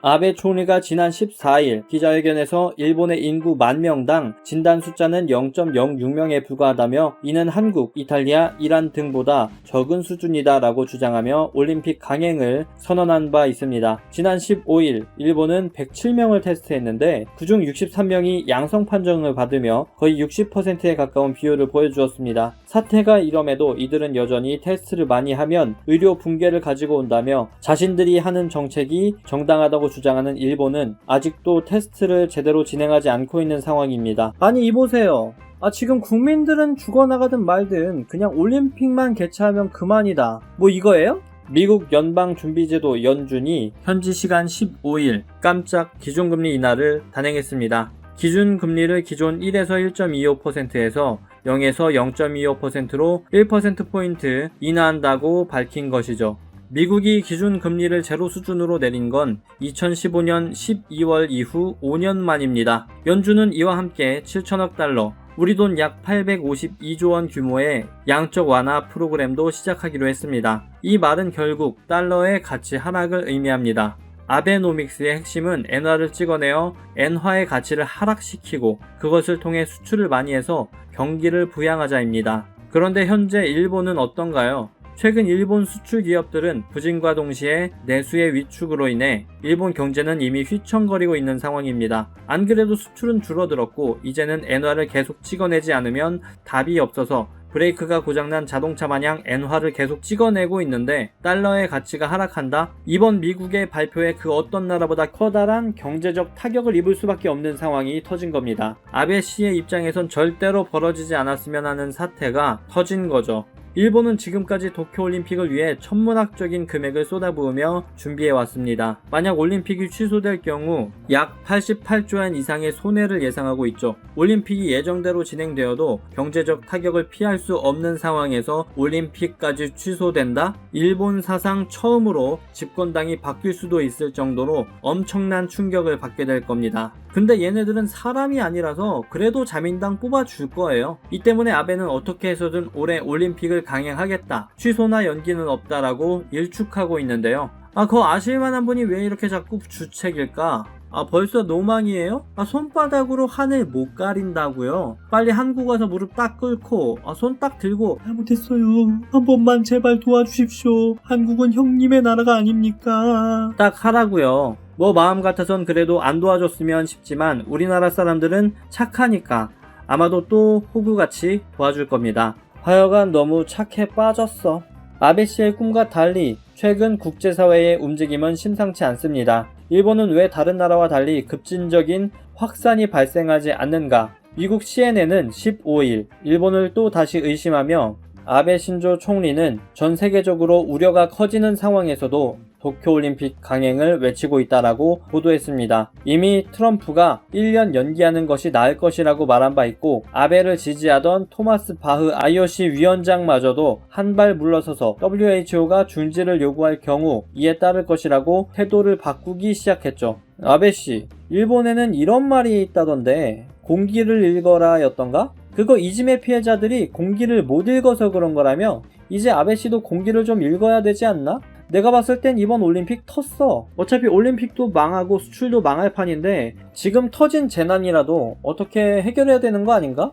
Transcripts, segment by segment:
아베 총리가 지난 14일 기자회견에서 일본의 인구 10,000명당 진단 숫자는 0.06명에 불과하다며 이는 한국, 이탈리아, 이란 등보다 적은 수준이다 라고 주장하며 올림픽 강행을 선언한 바 있습니다. 지난 15일 일본은 107명을 테스트했는데 그중 63명이 양성 판정을 받으며 거의 60%에 가까운 비율을 보여주었습니다. 사태가 이럼에도 이들은 여전히 테스트를 많이 하면 의료 붕괴를 가지고 온다며 자신들이 하는 정책이 정당하다고 주장하는 일본은 아직도 테스트를 제대로 진행하지 않고 있는 상황입니다. 아니 이보세요. 지금 국민들은 죽어나가든 말든 그냥 올림픽만 개최하면 그만이다. 뭐 이거예요? 미국 연방준비제도 연준이 현지 시간 15일 깜짝 기준금리 인하를 단행했습니다. 기준금리를 기존 1에서 1.25%에서 0에서 0.25%로 1%포인트 인하한다고 밝힌 것이죠. 미국이 기준금리를 제로 수준으로 내린 건 2015년 12월 이후 5년 만입니다. 연준은 이와 함께 7천억 달러, 우리 돈 약 852조 원 규모의 양적 완화 프로그램도 시작하기로 했습니다. 이 말은 결국 달러의 가치 하락을 의미합니다. 아베노믹스의 핵심은 엔화를 찍어내어 엔화의 가치를 하락시키고 그것을 통해 수출을 많이 해서 경기를 부양하자입니다. 그런데 현재 일본은 어떤가요? 최근 일본 수출 기업들은 부진과 동시에 내수의 위축으로 인해 일본 경제는 이미 휘청거리고 있는 상황입니다. 안 그래도 수출은 줄어들었고 이제는 엔화를 계속 찍어내지 않으면 답이 없어서 브레이크가 고장난 자동차 마냥 엔화를 계속 찍어내고 있는데 달러의 가치가 하락한다? 이번 미국의 발표에 그 어떤 나라보다 커다란 경제적 타격을 입을 수밖에 없는 상황이 터진 겁니다. 아베 씨의 입장에선 절대로 벌어지지 않았으면 하는 사태가 터진 거죠. 일본은 지금까지 도쿄올림픽을 위해 천문학적인 금액을 쏟아부으며 준비해왔습니다. 만약 올림픽이 취소될 경우 약 88조 엔 이상의 손해를 예상하고 있죠. 올림픽이 예정대로 진행되어도 경제적 타격을 피할 수 없는 상황에서 올림픽까지 취소된다? 일본 사상 처음으로 집권당이 바뀔 수도 있을 정도로 엄청난 충격을 받게 될 겁니다. 근데 얘네들은 사람이 아니라서 그래도 자민당 뽑아줄 거예요. 이 때문에 아베는 어떻게 해서든 올해 올림픽을 강행하겠다, 취소나 연기는 없다라고 일축하고 있는데요. 그거 아실만한 분이 왜 이렇게 자꾸 주책일까? 벌써 노망이에요? 손바닥으로 하늘 못 가린다고요? 빨리 한국 와서 무릎 딱 꿇고 손 딱 들고 잘못했어요, 한 번만 제발 도와주십시오, 한국은 형님의 나라가 아닙니까? 딱 하라고요. 뭐 마음 같아선 그래도 안 도와줬으면 싶지만 우리나라 사람들은 착하니까 아마도 또 호구같이 도와줄 겁니다. 하여간 너무 착해 빠졌어. 아베 씨의 꿈과 달리 최근 국제사회의 움직임은 심상치 않습니다. 일본은 왜 다른 나라와 달리 급진적인 확산이 발생하지 않는가? 미국 CNN은 15일 일본을 또 다시 의심하며 아베 신조 총리는 전 세계적으로 우려가 커지는 상황에서도 도쿄올림픽 강행을 외치고 있다라고 보도했습니다. 이미 트럼프가 1년 연기하는 것이 나을 것이라고 말한 바 있고 아베를 지지하던 토마스 바흐 IOC 위원장마저도 한 발 물러서서 WHO가 중지를 요구할 경우 이에 따를 것이라고 태도를 바꾸기 시작했죠. 아베씨, 일본에는 이런 말이 있다던데 공기를 읽어라 였던가? 그거 이지메 피해자들이 공기를 못 읽어서 그런 거라며 이제 아베씨도 공기를 좀 읽어야 되지 않나? 내가 봤을 땐 이번 올림픽 텄어. 어차피 올림픽도 망하고 수출도 망할 판인데 지금 터진 재난이라도 어떻게 해결해야 되는 거 아닌가?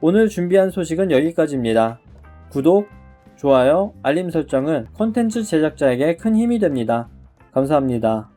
오늘 준비한 소식은 여기까지입니다. 구독, 좋아요, 알림 설정은 콘텐츠 제작자에게 큰 힘이 됩니다. 감사합니다.